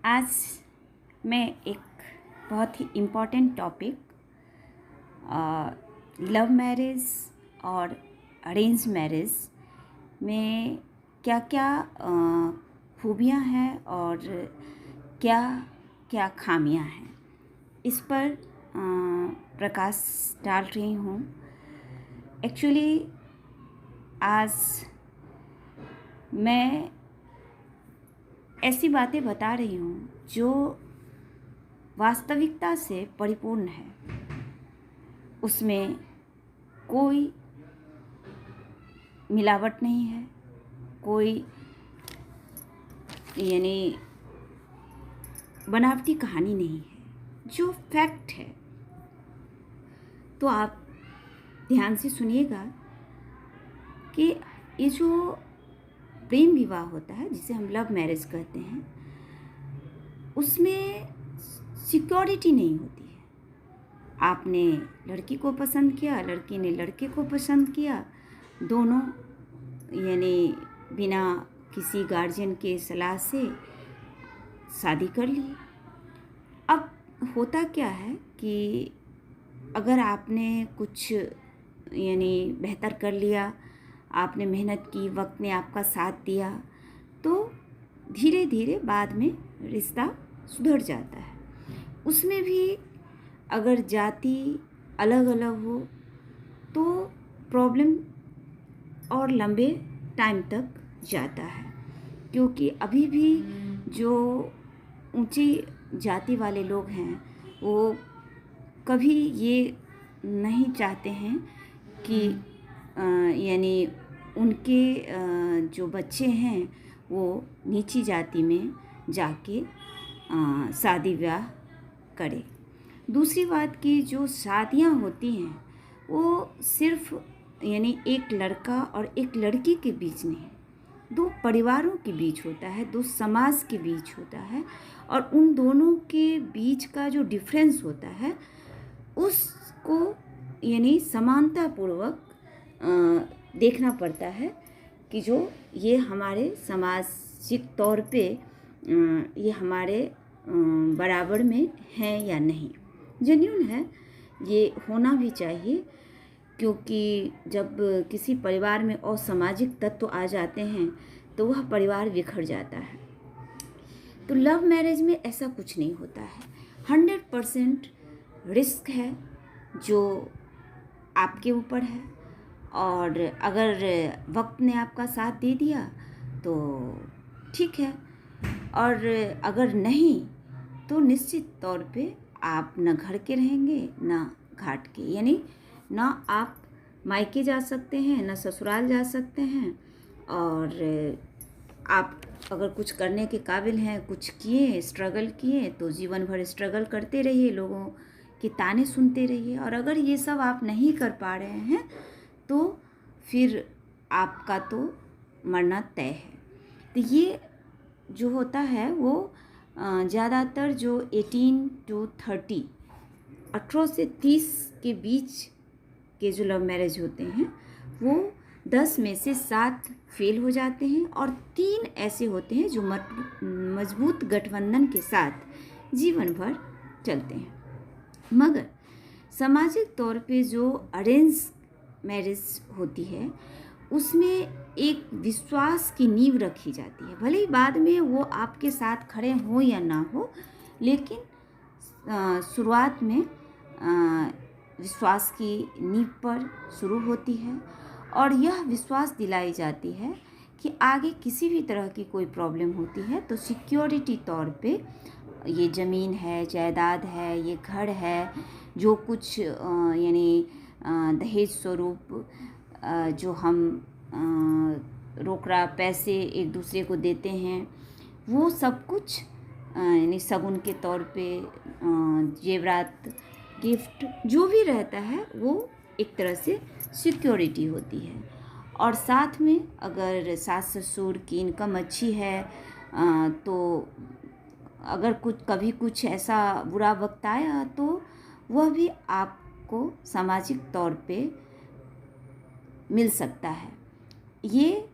आज मैं एक बहुत ही इम्पोर्टेंट टॉपिक लव मैरिज और अरेंज मैरिज में क्या क्या खूबियाँ हैं और क्या क्या खामियाँ हैं, इस पर प्रकाश डाल रही हूँ। एक्चुअली आज मैं ऐसी बातें बता रही हूँ जो वास्तविकता से परिपूर्ण है। उसमें कोई मिलावट नहीं है, कोई यानी बनावटी कहानी नहीं है, जो फैक्ट है। तो आप ध्यान से सुनिएगा कि ये जो प्रेम विवाह होता है, जिसे हम लव मैरिज कहते हैं, उसमें सिक्योरिटी नहीं होती है। आपने लड़की को पसंद किया, लड़की ने लड़के को पसंद किया, दोनों यानी बिना किसी गार्जियन के सलाह से शादी कर ली। अब होता क्या है कि अगर आपने कुछ यानी बेहतर कर लिया, आपने मेहनत की, वक्त ने आपका साथ दिया, तो धीरे धीरे बाद में रिश्ता सुधर जाता है। उसमें भी अगर जाति अलग अलग हो तो प्रॉब्लम और लंबे टाइम तक जाता है, क्योंकि अभी भी जो ऊंची जाति वाले लोग हैं वो कभी ये नहीं चाहते हैं कि यानी उनके जो बच्चे हैं वो नीची जाति में जाके शादी ब्याह करें। दूसरी बात की जो शादियां होती हैं वो सिर्फ यानी एक लड़का और एक लड़की के बीच नहीं, दो परिवारों के बीच होता है, दो समाज के बीच होता है, और उन दोनों के बीच का जो डिफरेंस होता है उसको यानी समानतापूर्वक देखना पड़ता है कि जो ये हमारे सामाजिक तौर पे ये हमारे बराबर में है या नहीं, जेन्युइन है, ये होना भी चाहिए। क्योंकि जब किसी परिवार में असामाजिक तत्व आ जाते हैं तो वह परिवार बिखर जाता है। तो लव मैरिज में ऐसा कुछ नहीं होता है। 100% रिस्क है जो आपके ऊपर है, और अगर वक्त ने आपका साथ दे दिया तो ठीक है, और अगर नहीं तो निश्चित तौर पे आप न घर के रहेंगे न घाट के, यानी ना आप मायके जा सकते हैं ना ससुराल जा सकते हैं। और आप अगर कुछ करने के काबिल हैं, कुछ किए, स्ट्रगल किए, तो जीवन भर स्ट्रगल करते रहिए, लोगों के ताने सुनते रहिए। और अगर ये सब आप नहीं कर पा रहे हैं तो फिर आपका तो मरना तय है। तो ये जो होता है वो ज़्यादातर जो 18 to 30, 18 से 30 के बीच के जो लव मैरिज होते हैं वो 10 में से 7 फेल हो जाते हैं, और 3 ऐसे होते हैं जो मजबूत गठबंधन के साथ जीवन भर चलते हैं। मगर सामाजिक तौर पे जो अरेंज मैरिज होती है उसमें एक विश्वास की नींव रखी जाती है। भले ही बाद में वो आपके साथ खड़े हों या ना हो, लेकिन शुरुआत में विश्वास की नींव पर शुरू होती है, और यह विश्वास दिलाई जाती है कि आगे किसी भी तरह की कोई प्रॉब्लम होती है तो सिक्योरिटी तौर पे ये ज़मीन है, जायदाद है, ये घर है, जो कुछ यानी दहेज स्वरूप जो हम रोकड़ा पैसे एक दूसरे को देते हैं, वो सब कुछ यानी शगुन के तौर पे जेवरात, गिफ्ट जो भी रहता है वो एक तरह से सिक्योरिटी होती है। और साथ में अगर सास ससुर की इनकम अच्छी है तो अगर कभी कुछ ऐसा बुरा वक्त आया तो वह भी आपको सामाजिक तौर पे मिल सकता है। ये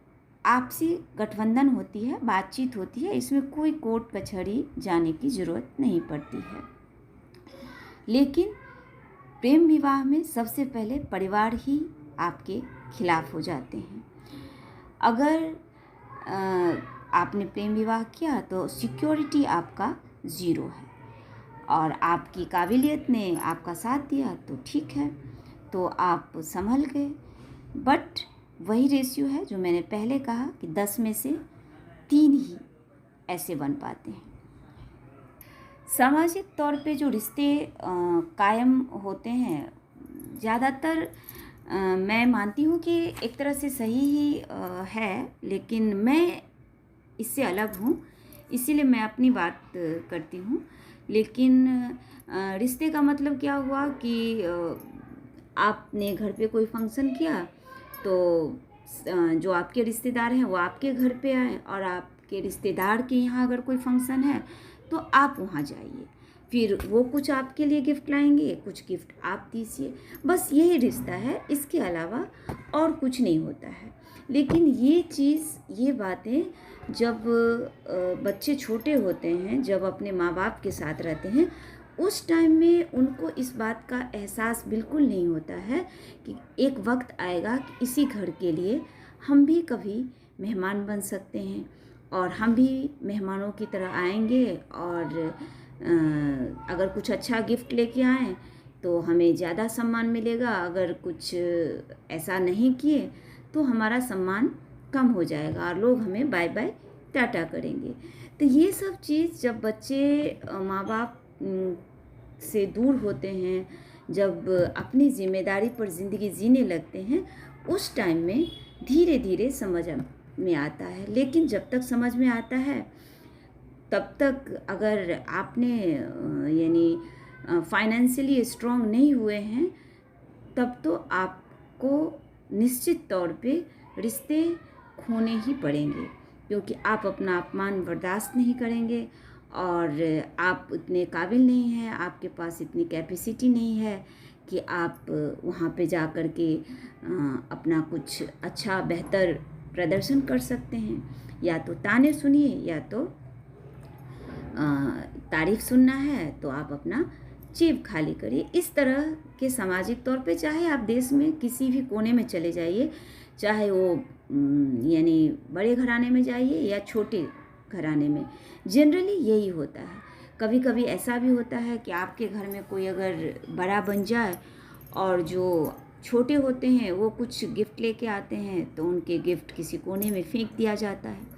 आपसी गठबंधन होती है, बातचीत होती है, इसमें कोई कोर्ट कचहरी जाने की ज़रूरत नहीं पड़ती है। लेकिन प्रेम विवाह में सबसे पहले परिवार ही आपके खिलाफ हो जाते हैं। अगर आपने प्रेम विवाह किया तो सिक्योरिटी आपका ज़ीरो है, और आपकी काबिलियत ने आपका साथ दिया तो ठीक है, तो आप संभल गए। बट वही रेशियो है जो मैंने पहले कहा कि 10 में से 3 ही ऐसे बन पाते हैं। सामाजिक तौर पे जो रिश्ते कायम होते हैं, ज़्यादातर मैं मानती हूँ कि एक तरह से सही ही है, लेकिन मैं इससे अलग हूँ, इसीलिए मैं अपनी बात करती हूँ। लेकिन रिश्ते का मतलब क्या हुआ कि आपने घर पे कोई फंक्शन किया तो जो आपके रिश्तेदार हैं वो आपके घर पे आए, और आपके रिश्तेदार के यहाँ अगर कोई फंक्शन है तो आप वहाँ जाइए, फिर वो कुछ आपके लिए गिफ्ट लाएंगे, कुछ गिफ्ट आप दीजिए, बस यही रिश्ता है, इसके अलावा और कुछ नहीं होता है। लेकिन ये बातें जब बच्चे छोटे होते हैं, जब अपने माँ बाप के साथ रहते हैं, उस टाइम में उनको इस बात का एहसास बिल्कुल नहीं होता है कि एक वक्त आएगा कि इसी घर के लिए हम भी कभी मेहमान बन सकते हैं, और हम भी मेहमानों की तरह आएंगे, और अगर कुछ अच्छा गिफ्ट लेके आएँ तो हमें ज़्यादा सम्मान मिलेगा, अगर कुछ ऐसा नहीं किए तो हमारा सम्मान कम हो जाएगा और लोग हमें बाय बाय टाटा करेंगे। तो ये सब चीज़ जब बच्चे माँ बाप से दूर होते हैं, जब अपनी जिम्मेदारी पर ज़िंदगी जीने लगते हैं, उस टाइम में धीरे धीरे समझ में आता है। लेकिन जब तक समझ में आता है तब तक अगर आपने यानी फाइनेंशियली स्ट्रॉन्ग नहीं हुए हैं, तब तो आपको निश्चित तौर पे रिश्ते खोने ही पड़ेंगे, क्योंकि आप अपना अपमान बर्दाश्त नहीं करेंगे, और आप इतने काबिल नहीं हैं, आपके पास इतनी कैपेसिटी नहीं है कि आप वहाँ पे जा कर के अपना कुछ अच्छा बेहतर प्रदर्शन कर सकते हैं। या तो ताने सुनिए, या तो तारीफ सुनना है तो आप अपना जेब खाली करिए। इस तरह के सामाजिक तौर पे चाहे आप देश में किसी भी कोने में चले जाइए, चाहे वो यानी बड़े घराने में जाइए या छोटे घराने में, जनरली यही होता है। कभी कभी ऐसा भी होता है कि आपके घर में कोई अगर बड़ा बन जाए और जो छोटे होते हैं वो कुछ गिफ्ट लेके आते हैं तो उनके गिफ्ट किसी कोने में फेंक दिया जाता है।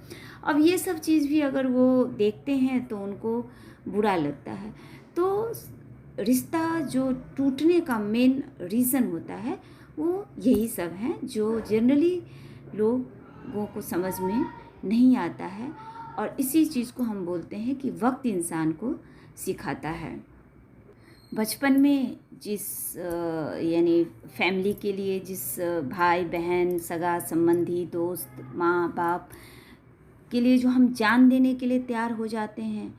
अब ये सब चीज़ भी अगर वो देखते हैं तो उनको बुरा लगता है। तो रिश्ता जो टूटने का मेन रीज़न होता है वो यही सब है, जो जनरली लोगों को समझ में नहीं आता है, और इसी चीज़ को हम बोलते हैं कि वक्त इंसान को सिखाता है। बचपन में जिस यानी फैमिली के लिए, जिस भाई बहन सगा संबंधी दोस्त माँ बाप के लिए जो हम जान देने के लिए तैयार हो जाते हैं,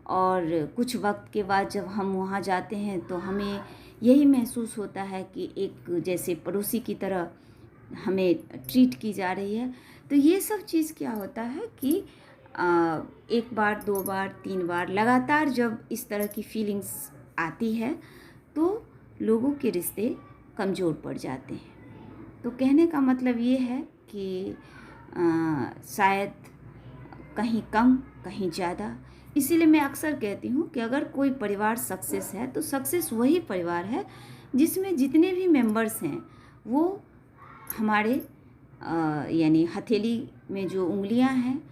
और कुछ वक्त के बाद जब हम वहाँ जाते हैं तो हमें यही महसूस होता है कि एक जैसे पड़ोसी की तरह हमें ट्रीट की जा रही है। तो ये सब चीज़ क्या होता है कि एक बार 2 बार 3 बार लगातार जब इस तरह की फीलिंग्स आती है तो लोगों के रिश्ते कमज़ोर पड़ जाते हैं। तो कहने का मतलब ये है कि शायद कहीं कम कहीं ज़्यादा, इसीलिए मैं अक्सर कहती हूँ कि अगर कोई परिवार सक्सेस है तो सक्सेस वही परिवार है जिसमें जितने भी मेंबर्स हैं वो हमारे यानी हथेली में जो उंगलियां हैं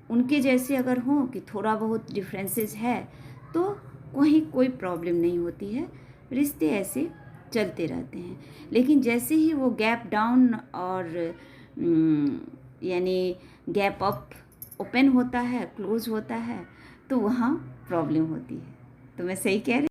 उनके जैसे अगर हों, कि थोड़ा बहुत डिफरेंसेस है तो कोई प्रॉब्लम नहीं होती है, रिश्ते ऐसे चलते रहते हैं। लेकिन जैसे ही वो गैप डाउन और यानी गैप अप ओपन होता है, क्लोज होता है, तो वहाँ प्रॉब्लम होती है। तो मैं सही कह रही